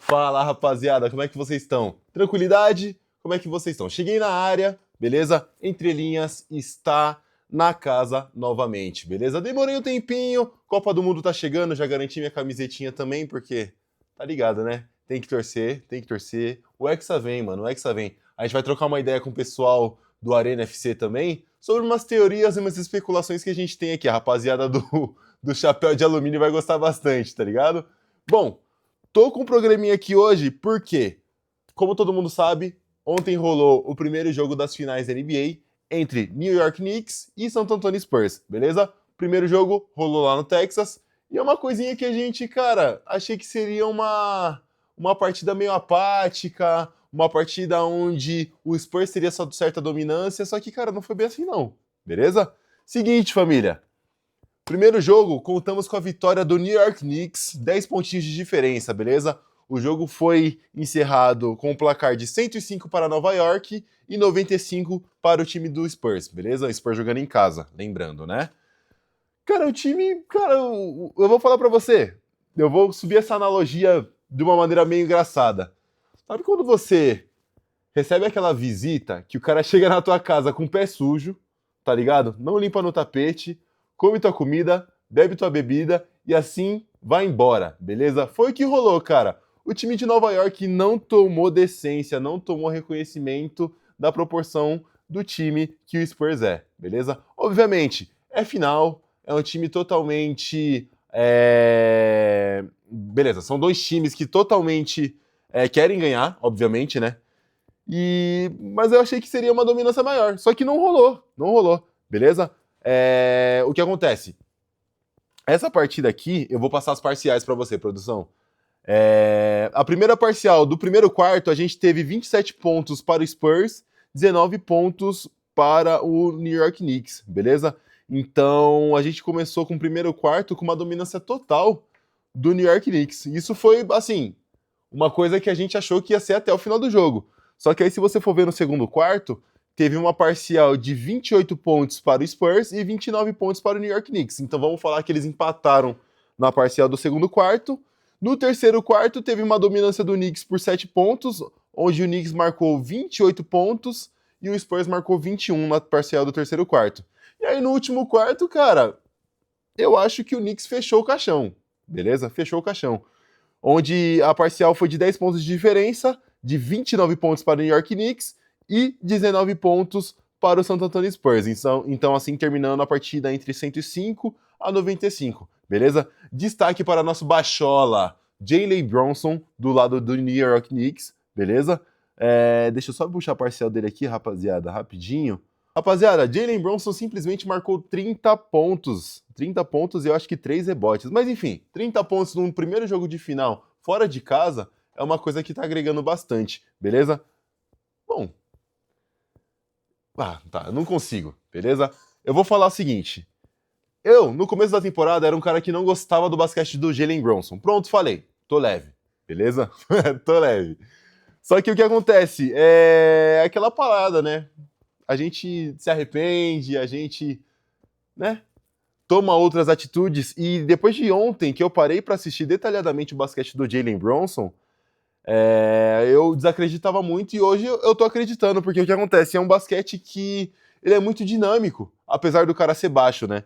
Fala, rapaziada, como é que vocês estão? Tranquilidade? Como é que vocês estão? Cheguei na área, beleza? Entre linhas, está na casa novamente, beleza? Demorei um tempinho, Copa do Mundo tá chegando, já garanti minha camisetinha também, porque tá ligado, né? Tem que torcer, tem que torcer. O Hexa vem, mano, o Hexa vem. A gente vai trocar uma ideia com o pessoal do Arena FC também, sobre umas teorias e umas especulações que a gente tem aqui. A rapaziada do chapéu de alumínio vai gostar bastante, tá ligado? Bom, tô com um programinha aqui hoje porque, como todo mundo sabe, ontem rolou o primeiro jogo das finais da NBA entre New York Knicks e San Antonio Spurs, beleza? Primeiro jogo rolou lá no Texas e é uma coisinha que a gente, cara, achei que seria uma partida meio apática, uma partida onde o Spurs teria só certa dominância, só que, cara, não foi bem assim não, beleza? Seguinte, família. Primeiro jogo, contamos com a vitória do New York Knicks, 10 pontinhos de diferença, beleza? O jogo foi encerrado com um placar de 105 para Nova York e 95 para o time do Spurs, beleza? O Spurs jogando em casa, lembrando, né? Cara, o time, cara, eu vou falar pra você, eu vou subir essa analogia de uma maneira meio engraçada. Sabe quando você recebe aquela visita que o cara chega na tua casa com o pé sujo, tá ligado? Não limpa no tapete, come tua comida, bebe tua bebida e assim vai embora, beleza? Foi o que rolou, cara. O time de Nova York não tomou decência, não tomou reconhecimento da proporção do time que o Spurs é, beleza? Obviamente, é final, é um time totalmente. Beleza, são dois times que totalmente querem ganhar, obviamente, né? Mas eu achei que seria uma dominância maior. Só que não rolou. Não rolou. Beleza? O que acontece? Essa partida aqui, eu vou passar as parciais para você, produção. A primeira parcial do primeiro quarto, a gente teve 27 pontos para o Spurs, 19 pontos para o New York Knicks, beleza? Então, a gente começou com o primeiro quarto com uma dominância total do New York Knicks. Isso foi, assim, uma coisa que a gente achou que ia ser até o final do jogo. Só que aí, se você for ver no segundo quarto, teve uma parcial de 28 pontos para o Spurs e 29 pontos para o New York Knicks. Então vamos falar que eles empataram na parcial do segundo quarto. No terceiro quarto, teve uma dominância do Knicks por 7 pontos, onde o Knicks marcou 28 pontos e o Spurs marcou 21 na parcial do terceiro quarto. E aí no último quarto, cara, eu acho que o Knicks fechou o caixão, beleza? Fechou o caixão. Onde a parcial foi de 10 pontos de diferença, de 29 pontos para o New York Knicks e 19 pontos para o San Antonio Spurs. Então, assim, terminando a partida entre 105 a 95, beleza? Destaque para nosso bachola, Jalen Bronson, do lado do New York Knicks, beleza? Deixa eu só puxar a parcial dele aqui, rapaziada, rapidinho. Rapaziada, Jalen Bronson simplesmente marcou 30 pontos. 30 pontos e eu acho que 3 rebotes. Mas enfim, 30 pontos num primeiro jogo de final fora de casa é uma coisa que tá agregando bastante, beleza? Bom. Tá, eu não consigo, beleza? Eu vou falar o seguinte. Eu, no começo da temporada, era um cara que não gostava do basquete do Jalen Bronson. Pronto, falei. Tô leve, beleza? Tô leve. Só que o que acontece é aquela parada, né? A gente se arrepende, a gente, né, toma outras atitudes. E depois de ontem, que eu parei para assistir detalhadamente o basquete do Jalen Bronson, eu desacreditava muito e hoje eu tô acreditando, porque o que acontece é um basquete que ele é muito dinâmico, apesar do cara ser baixo, né?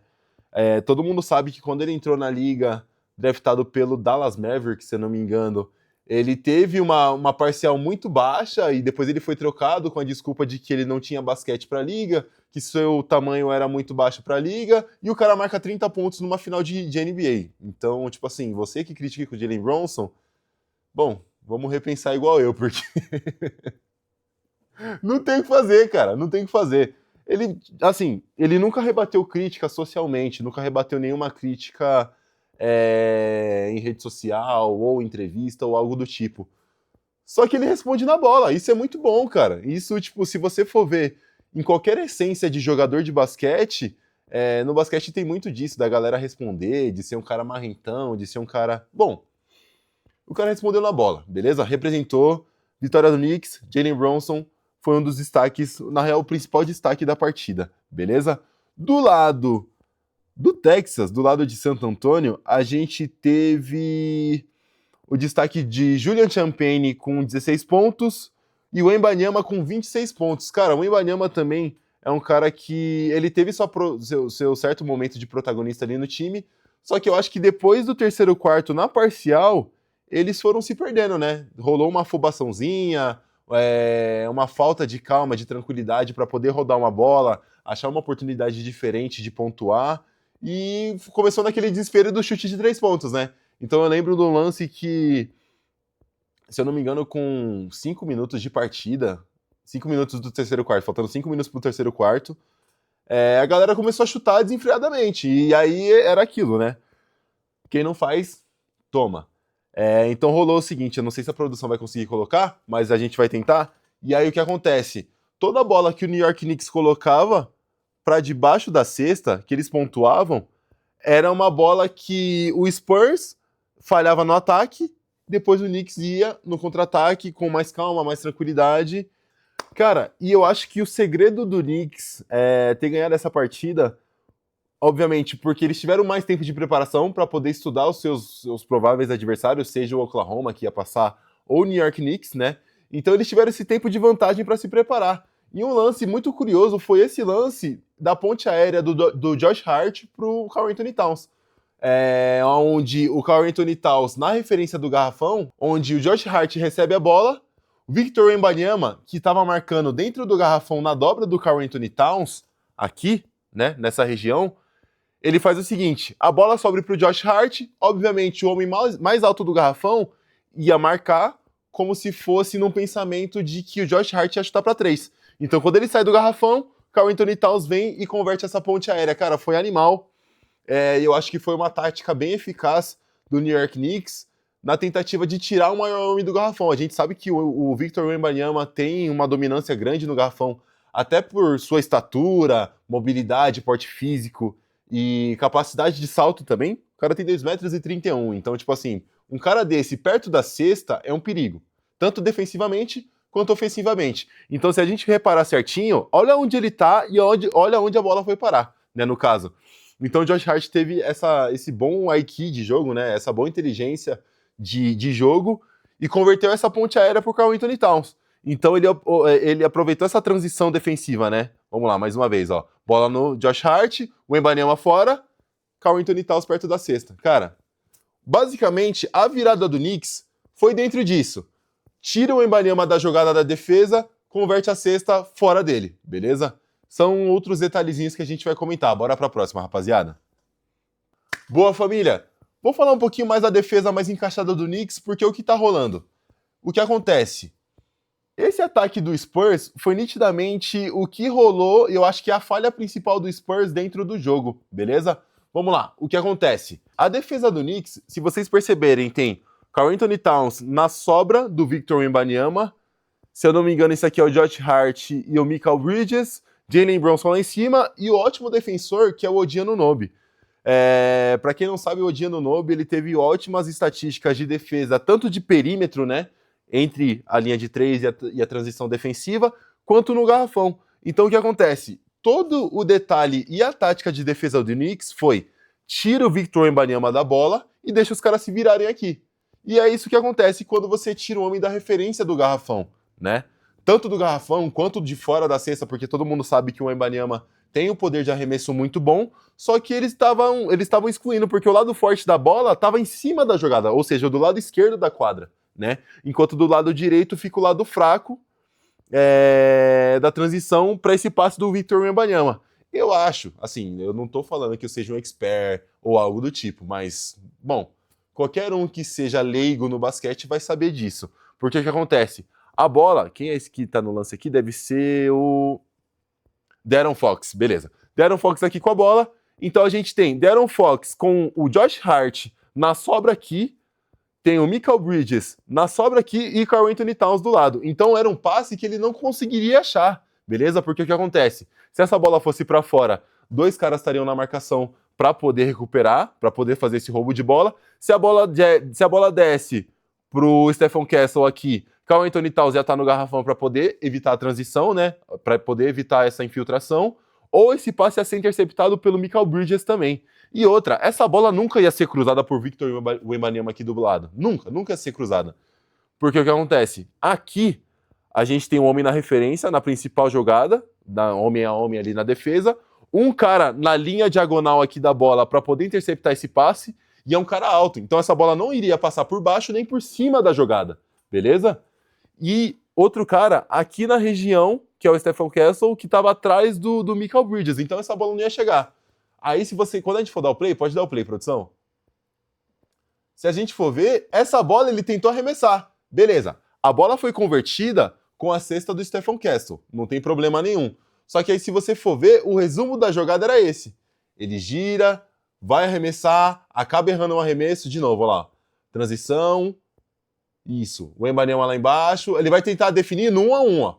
Todo mundo sabe que quando ele entrou na liga, draftado pelo Dallas Mavericks, se eu não me engano, ele teve uma parcial muito baixa e depois ele foi trocado com a desculpa de que ele não tinha basquete para a liga, que seu tamanho era muito baixo para a liga, e o cara marca 30 pontos numa final de NBA. Então, tipo assim, você que critica o Jalen Bronson, bom, vamos repensar igual eu, porque não tem o que fazer, cara, não tem o que fazer. Ele, assim, ele nunca rebateu crítica socialmente, nunca rebateu nenhuma crítica em rede social, ou entrevista, ou algo do tipo. Só que ele responde na bola, isso é muito bom, cara. Isso, tipo, se você for ver em qualquer essência de jogador de basquete, no basquete tem muito disso, da galera responder, de ser um cara marrentão, de ser um cara... Bom, o cara respondeu na bola, beleza? Representou, vitória do Knicks, Jalen Bronson foi um dos destaques, na real, o principal destaque da partida, beleza? Do lado do Texas, do lado de Santo Antônio, a gente teve o destaque de Julian Champagne com 16 pontos e o Wembanyama com 26 pontos. Cara, o Wembanyama também é um cara que ele teve seu certo momento de protagonista ali no time, só que eu acho que depois do terceiro quarto na parcial, eles foram se perdendo, né? Rolou uma afobaçãozinha, uma falta de calma, de tranquilidade para poder rodar uma bola, achar uma oportunidade diferente de pontuar, e começou naquele desespero do chute de 3 pontos, né? Então eu lembro do lance que, se eu não me engano, com 5 minutos de partida, 5 minutos do terceiro quarto, faltando 5 minutos pro terceiro quarto, a galera começou a chutar desenfreadamente, e aí era aquilo, né? Quem não faz, toma. Então rolou o seguinte, eu não sei se a produção vai conseguir colocar, mas a gente vai tentar. E aí o que acontece? Toda bola que o New York Knicks colocava para debaixo da cesta, que eles pontuavam, era uma bola que o Spurs falhava no ataque, depois o Knicks ia no contra-ataque com mais calma, mais tranquilidade. Cara, e eu acho que o segredo do Knicks ter ganhado essa partida, obviamente, porque eles tiveram mais tempo de preparação para poder estudar os seus prováveis adversários, seja o Oklahoma, que ia passar, ou o New York Knicks, né? Então eles tiveram esse tempo de vantagem para se preparar. E um lance muito curioso foi esse lance da ponte aérea do Josh Hart pro Karl-Anthony Towns. Onde o Karl-Anthony Towns, na referência do garrafão, onde o Josh Hart recebe a bola, o Victor Wembanyama, que estava marcando dentro do garrafão na dobra do Karl-Anthony Towns, aqui, né, nessa região, ele faz o seguinte, a bola sobe pro Josh Hart, obviamente o homem mais alto do garrafão ia marcar como se fosse num pensamento de que o Josh Hart ia chutar para 3. Então quando ele sai do garrafão, Karl-Anthony Towns vem e converte essa ponte aérea. Cara, foi animal. Eu acho que foi uma tática bem eficaz do New York Knicks na tentativa de tirar o maior homem do garrafão. A gente sabe que o Victor Wembanyama tem uma dominância grande no garrafão, até por sua estatura, mobilidade, porte físico e capacidade de salto também. O cara tem 2,31 m, então, tipo assim, um cara desse perto da cesta é um perigo, tanto defensivamente quanto ofensivamente. Então, se a gente reparar certinho, olha onde ele tá e olha onde a bola foi parar, né, no caso. Então, o Josh Hart teve esse bom IQ de jogo, né, essa boa inteligência de jogo e converteu essa ponte aérea pro Karl-Anthony Towns. Então, ele aproveitou essa transição defensiva, né? Vamos lá, mais uma vez, ó. Bola no Josh Hart, o Wembanyama fora, Karl-Anthony Towns perto da cesta. Cara, basicamente, a virada do Knicks foi dentro disso. Tira o Wembanyama da jogada da defesa, converte a cesta fora dele, beleza? São outros detalhezinhos que a gente vai comentar. Bora pra próxima, rapaziada. Boa, família! Vou falar um pouquinho mais da defesa mais encaixada do Knicks, porque o que tá rolando? O que acontece? Esse ataque do Spurs foi nitidamente o que rolou, e eu acho que é a falha principal do Spurs dentro do jogo, beleza? Vamos lá, o que acontece? A defesa do Knicks, se vocês perceberem, tem Karl-Anthony Towns na sobra do Victor Wembanyama, se eu não me engano, esse aqui é o Josh Hart e o Mikal Bridges, Jalen Brunson lá em cima, e o ótimo defensor, que é o Odion Anunoby. Para quem não sabe, o Odion Anunoby, ele teve ótimas estatísticas de defesa, tanto de perímetro, né, entre a linha de 3 e a transição defensiva, quanto no garrafão. Então o que acontece? Todo o detalhe e a tática de defesa do Knicks foi tira o Victor Wembanyama da bola e deixa os caras se virarem aqui. E é isso que acontece quando você tira o homem da referência do garrafão, né? Tanto do garrafão quanto de fora da cesta, porque todo mundo sabe que o Wembanyama tem um poder de arremesso muito bom, só que eles estavam excluindo, porque o lado forte da bola estava em cima da jogada, ou seja, do lado esquerdo da quadra, né? Enquanto do lado direito fica o lado fraco da transição para esse passe do Victor Wembanyama. Eu acho, assim, eu não tô falando que eu seja um expert ou algo do tipo, mas, bom, qualquer um que seja leigo no basquete vai saber disso. Porque o que acontece? A bola, quem é esse que tá no lance aqui? Deve ser o De'Aaron Fox, beleza. De'Aaron Fox aqui com a bola, então a gente tem De'Aaron Fox com o Josh Hart na sobra aqui, tem o Mikal Bridges na sobra aqui e Karl-Anthony Towns do lado. Então era um passe que ele não conseguiria achar, beleza? Porque o que acontece? Se essa bola fosse para fora, dois caras estariam na marcação para poder recuperar, para poder fazer esse roubo de bola. Se a bola desce pro Stephen Castle aqui, Karl-Anthony Towns já tá no garrafão para poder evitar a transição, né? Para poder evitar essa infiltração. ou esse passe ia ser interceptado pelo Mikal Bridges também. E outra, essa bola nunca ia ser cruzada por Victor Wembanyama aqui do lado. Nunca ia ser cruzada. Porque o que acontece? Aqui, a gente tem um homem na referência, na principal jogada, da homem a homem ali na defesa, um cara na linha diagonal aqui da bola para poder interceptar esse passe, e é um cara alto. Então essa bola não iria passar por baixo nem por cima da jogada, beleza? E outro cara aqui na região, que é o Stephen Castle, que estava atrás do Mikal Bridges. Então essa bola não ia chegar. Aí quando a gente for dar o play, pode dar o play, produção? Se a gente for ver, essa bola ele tentou arremessar. Beleza. A bola foi convertida com a cesta do Stephen Castle. Não tem problema nenhum. Só que aí se você for ver, o resumo da jogada era esse. Ele gira, vai arremessar, acaba errando um arremesso, de novo, olha lá. Transição, isso. O Wembanyama lá embaixo, ele vai tentar definir no 1 a 1, ó.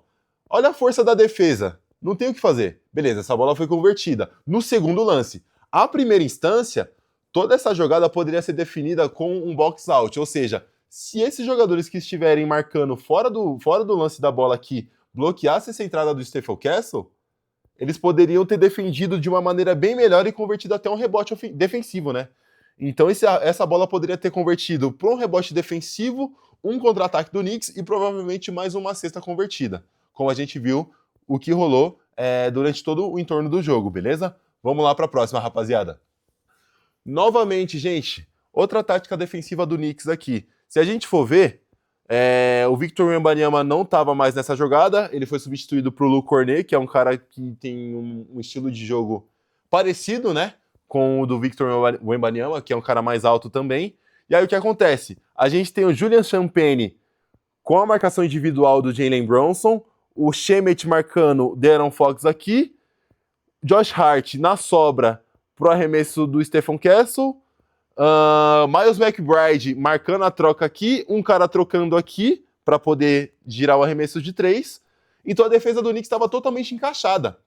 Olha a força da defesa. Não tem o que fazer. Beleza, essa bola foi convertida. No segundo lance, a primeira instância, toda essa jogada poderia ser definida com um box out, ou seja, se esses jogadores que estiverem marcando fora do lance da bola aqui bloqueassem essa entrada do Stephen Castle, eles poderiam ter defendido de uma maneira bem melhor e convertido até um rebote defensivo, né? Então essa bola poderia ter convertido para um rebote defensivo, um contra-ataque do Knicks e provavelmente mais uma cesta convertida, como a gente viu o que rolou durante todo o entorno do jogo, beleza? Vamos lá para a próxima, rapaziada. Novamente, gente, outra tática defensiva do Knicks aqui. Se a gente for ver, o Victor Wembanyama não estava mais nessa jogada, ele foi substituído por Luke Cornet, que é um cara que tem um estilo de jogo parecido, né, com o do Victor Wembanyama, que é um cara mais alto também. E aí o que acontece? A gente tem o Julian Champagnie com a marcação individual do Jalen Brunson, o Shemet marcando De'Aaron Fox aqui, Josh Hart na sobra pro arremesso do Stephen Castle, Miles McBride marcando a troca aqui, um cara trocando aqui para poder girar o arremesso de 3. Então a defesa do Knicks estava totalmente encaixada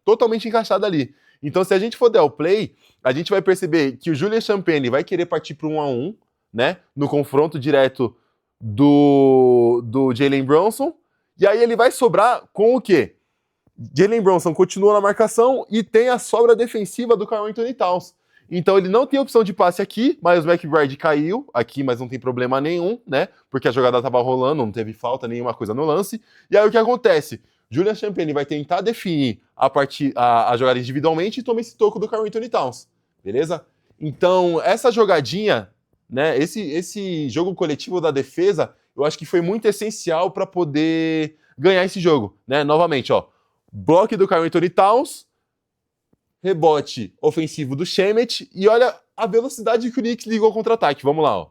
ali. Então se a gente for dar o play, a gente vai perceber que o Julian Champagnie vai querer partir para 1 a 1, né, no confronto direto do Jalen Brunson, e aí ele vai sobrar com o quê? Jalen Brunson continua na marcação e tem a sobra defensiva do Karl-Anthony Towns. Então ele não tem opção de passe aqui, mas o McBride caiu aqui, mas não tem problema nenhum, né? Porque a jogada estava rolando, não teve falta, nenhuma coisa no lance. E aí o que acontece? Julian Champagnie vai tentar definir a jogada individualmente e toma esse toco do Karl-Anthony Towns, beleza? Então essa jogadinha, né? Esse jogo coletivo da defesa, eu acho que foi muito essencial para poder ganhar esse jogo, né? Novamente, ó, bloco do Karl-Anthony Towns, rebote ofensivo do Shemet, e olha a velocidade que o Knicks ligou ao contra-ataque. Vamos lá, ó.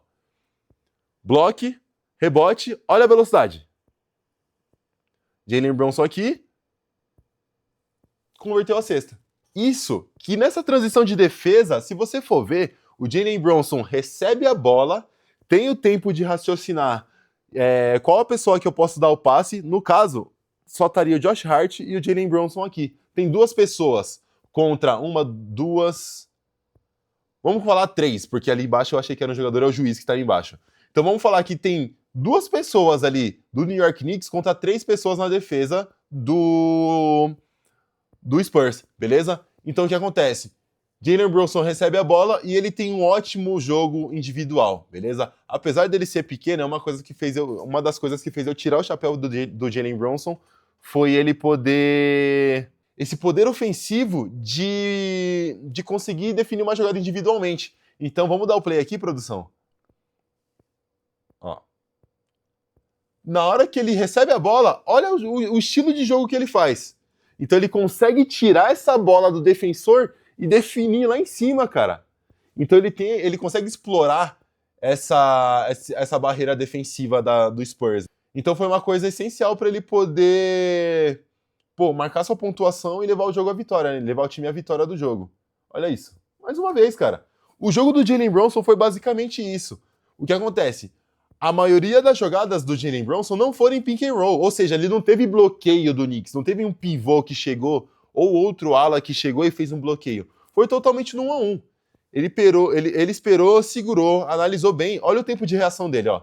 Bloque, rebote, olha a velocidade. Jalen Brunson aqui, converteu a cesta. Isso, que nessa transição de defesa, se você for ver, o Jalen Brunson recebe a bola, tem o tempo de raciocinar qual a pessoa que eu posso dar o passe. No caso, só estaria o Josh Hart e o Jalen Brunson aqui. Tem duas pessoas contra duas... Vamos falar 3, porque ali embaixo eu achei que era um jogador, é o juiz que está ali embaixo. Então vamos falar que tem 2 pessoas ali do New York Knicks contra 3 pessoas na defesa do Spurs, beleza? Então o que acontece? Jalen Brunson recebe a bola e ele tem um ótimo jogo individual, beleza? Apesar dele ser pequeno, uma das coisas que fez eu tirar o chapéu do Jalen Brunson foi ele poder... esse poder ofensivo de conseguir definir uma jogada individualmente. Então vamos dar o play aqui, produção. Ó. Na hora que ele recebe a bola, olha o estilo de jogo que ele faz. Então ele consegue tirar essa bola do defensor e definir lá em cima, cara. Então ele consegue explorar essa barreira defensiva do Spurs. Então foi uma coisa essencial para ele poder marcar sua pontuação e levar o jogo à vitória, né? Levar o time à vitória do jogo. Olha isso. Mais uma vez, cara. O jogo do Jalen Brunson foi basicamente isso. O que acontece? A maioria das jogadas do Jalen Brunson não foram em pick and roll, ou seja, ele não teve bloqueio do Knicks, não teve um pivô que chegou ou outro ala que chegou e fez um bloqueio. Foi totalmente no 1 a 1. Ele esperou, segurou, analisou bem. Olha o tempo de reação dele, ó.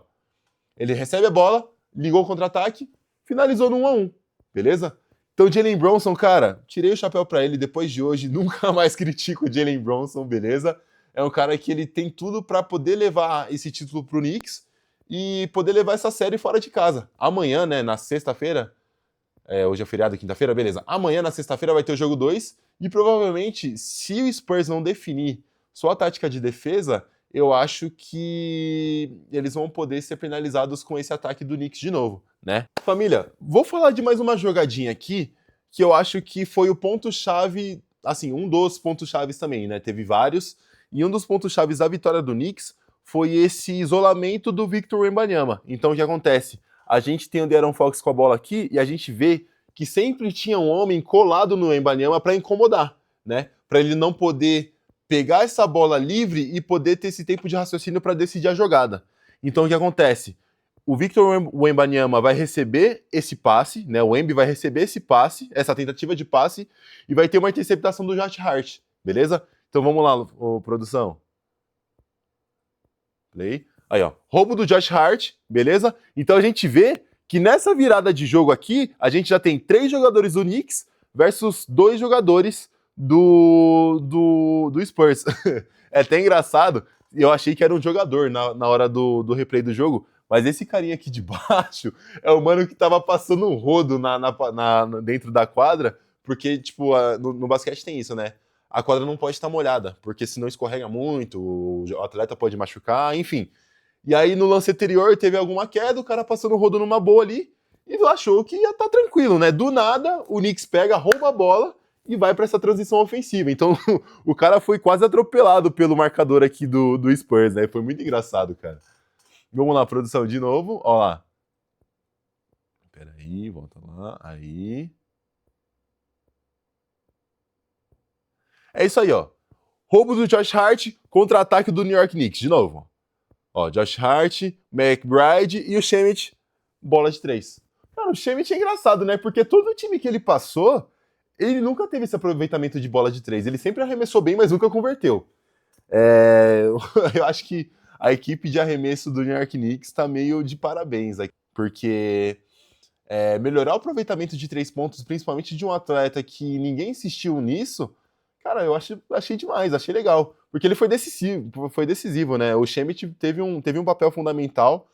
Ele recebe a bola, ligou o contra-ataque, finalizou no 1 a 1. Beleza? Então, Jalen Brunson, cara, tirei o chapéu pra ele depois de hoje, nunca mais critico o Jalen Brunson, beleza? É um cara que ele tem tudo pra poder levar esse título pro Knicks e poder levar essa série fora de casa. Amanhã, né, na sexta-feira, hoje é feriado, quinta-feira, beleza. Amanhã, na sexta-feira, vai ter o jogo 2 e provavelmente, se o Spurs não definir sua tática de defesa, eu acho que eles vão poder ser penalizados com esse ataque do Knicks de novo, né? Família, vou falar de mais uma jogadinha aqui que eu acho que foi o ponto-chave, assim, um dos pontos-chaves também, né? Teve vários, e um dos pontos-chaves da vitória do Knicks foi esse isolamento do Victor Wembanyama. Então, o que acontece? A gente tem o De'Aaron Fox com a bola aqui e a gente vê que sempre tinha um homem colado no Wembanyama para incomodar, né? Para ele não poder pegar essa bola livre e poder ter esse tempo de raciocínio para decidir a jogada. Então, o que acontece? O Victor Wembanyama vai receber esse passe, né? O Wemby vai receber esse passe, essa tentativa de passe, e vai ter uma interceptação do Josh Hart, beleza? Então vamos lá, produção. Play. Aí, ó. Roubo do Josh Hart, beleza? Então a gente vê que nessa virada de jogo aqui, a gente já tem 3 jogadores do Knicks versus 2 jogadores do Spurs. É até engraçado, eu achei que era um jogador na hora do replay do jogo, mas esse carinha aqui de baixo é o mano que tava passando um rodo dentro da quadra, porque, tipo, no basquete tem isso, né? A quadra não pode estar molhada, porque senão escorrega muito, o atleta pode machucar, enfim. E aí no lance anterior teve alguma queda, o cara passando o rodo numa boa ali, e achou que ia estar tranquilo, né? Do nada, o Knicks pega, rouba a bola e vai para essa transição ofensiva. Então o cara foi quase atropelado pelo marcador aqui do Spurs, né? Foi muito engraçado, cara. Vamos lá, produção, de novo, ó lá. Peraí, volta lá, aí. É isso aí, ó. Roubo do Josh Hart, contra-ataque do New York Knicks. De novo. Ó, Josh Hart, McBride e o Shemet, bola de 3. Cara, o Shemet é engraçado, né? Porque todo time que ele passou, ele nunca teve esse aproveitamento de bola de 3. Ele sempre arremessou bem, mas nunca converteu. Eu acho que a equipe de arremesso do New York Knicks tá meio de parabéns aqui. Porque melhorar o aproveitamento de 3 pontos, principalmente de um atleta que ninguém insistiu nisso, cara, eu achei demais, achei legal. Porque ele foi decisivo, né? O Shemet teve um papel fundamental.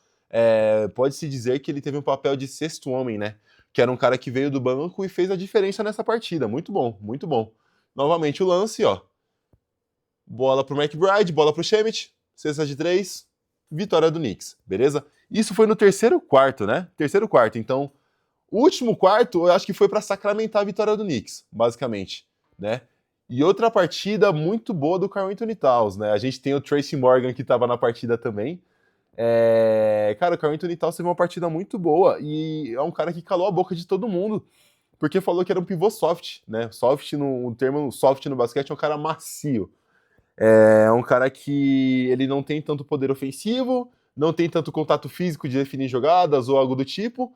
Pode-se dizer que ele teve um papel de sexto homem, né? Que era um cara que veio do banco e fez a diferença nessa partida. Muito bom, muito bom. Novamente o lance, ó. Bola pro McBride, bola pro Shemet, cesta de 3, vitória do Knicks, beleza? Isso foi no terceiro quarto, né? Terceiro quarto. Então, o último quarto eu acho que foi para sacramentar a vitória do Knicks, basicamente, né? E outra partida muito boa do Karl-Anthony Towns, né? A gente tem o Tracy Morgan que estava na partida também. Cara, o Karl-Anthony Towns teve uma partida muito boa e é um cara que calou a boca de todo mundo, porque falou que era um pivô soft, né? O termo soft no basquete é um cara macio. É um cara que ele não tem tanto poder ofensivo, não tem tanto contato físico de definir jogadas ou algo do tipo,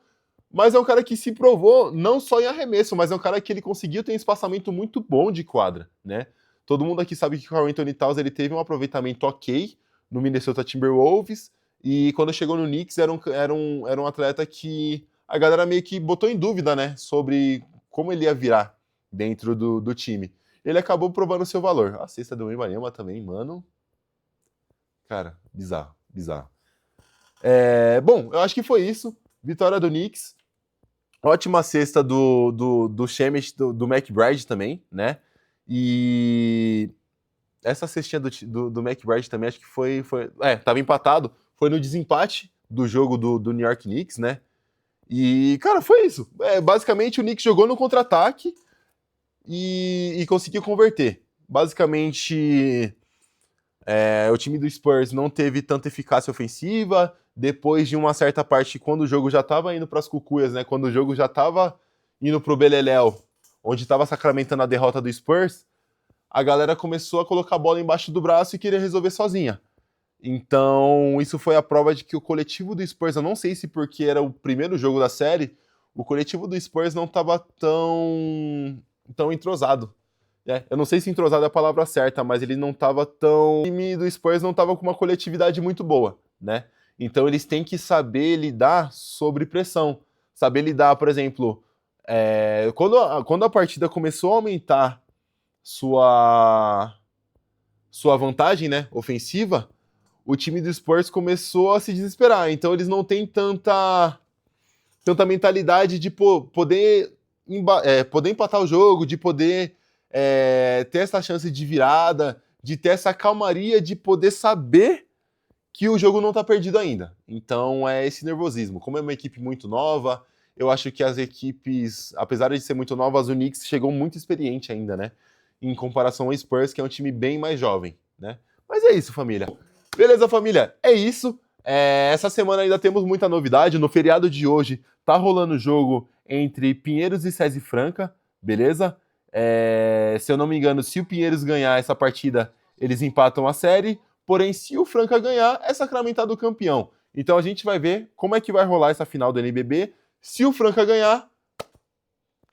mas é um cara que se provou não só em arremesso, mas é um cara que ele conseguiu ter um espaçamento muito bom de quadra, né? Todo mundo aqui sabe que o Karl-Anthony Towns ele teve um aproveitamento ok no Minnesota Timberwolves, e quando chegou no Knicks era um atleta que a galera meio que botou em dúvida, né, sobre como ele ia virar dentro do time. Ele acabou provando seu valor. A cesta do Wembanyama também, mano. Cara, bizarro, bizarro. Bom, eu acho que foi isso. Vitória do Knicks. Ótima cesta do Shemet, do McBride também, né? E essa cestinha do McBride também, acho que foi. Tava empatado. Foi no desempate do jogo do New York Knicks, né? E, cara, foi isso. Basicamente, o Knicks jogou no contra-ataque e conseguiu converter. Basicamente, o time do Spurs não teve tanta eficácia ofensiva. Depois de uma certa parte, quando o jogo já estava indo para as cucuias, né? Quando o jogo já estava indo pro beleléu, onde estava sacramentando a derrota do Spurs, a galera começou a colocar a bola embaixo do braço e querer resolver sozinha. Então, isso foi a prova de que o coletivo do Spurs, eu não sei se porque era o primeiro jogo da série, o coletivo do Spurs não estava tão entrosado. Eu não sei se entrosado é a palavra certa, mas ele não estava tão... O time do Spurs não estava com uma coletividade muito boa, né? Então eles têm que saber lidar sobre pressão. Saber lidar, por exemplo, Quando a partida começou a aumentar sua, sua vantagem, né, ofensiva, o time do Spurs começou a se desesperar. Então eles não têm tanta mentalidade de poder empatar o jogo, de poder ter essa chance de virada, de ter essa calmaria de poder saber que o jogo não está perdido ainda. Então é esse nervosismo. Como é uma equipe muito nova, eu acho que as equipes, apesar de ser muito novas, o Knicks chegou muito experiente ainda, né? Em comparação ao Spurs, que é um time bem mais jovem, né? Mas é isso, família. Beleza, família? É isso. Essa semana ainda temos muita novidade. No feriado de hoje tá rolando o jogo entre Pinheiros e SESI Franca, beleza? Se eu não me engano, se o Pinheiros ganhar essa partida, eles empatam a série. Porém, se o Franca ganhar, é sacramentado campeão. Então a gente vai ver como é que vai rolar essa final do NBB. Se o Franca ganhar,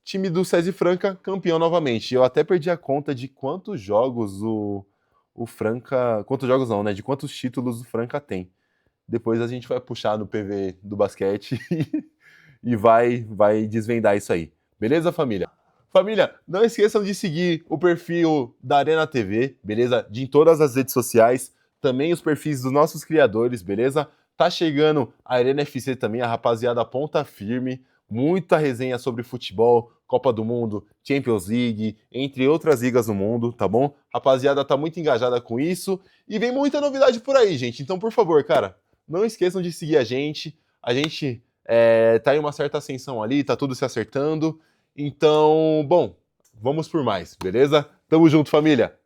time do SESI Franca campeão novamente. Eu até perdi a conta de quantos jogos o Franca. Quantos jogos não, né? De quantos títulos o Franca tem. Depois a gente vai puxar no PV do basquete e vai desvendar isso aí. Beleza, família? Família, não esqueçam de seguir o perfil da Arena TV, beleza? Em todas as redes sociais, também os perfis dos nossos criadores, beleza? Tá chegando a Arena FC também, a rapaziada ponta firme, muita resenha sobre futebol, Copa do Mundo, Champions League, entre outras ligas do mundo, tá bom? Rapaziada tá muito engajada com isso e vem muita novidade por aí, gente. Então, por favor, cara, não esqueçam de seguir a gente. A gente tá em uma certa ascensão ali, tá tudo se acertando. Então, bom, vamos por mais, beleza? Tamo junto, família!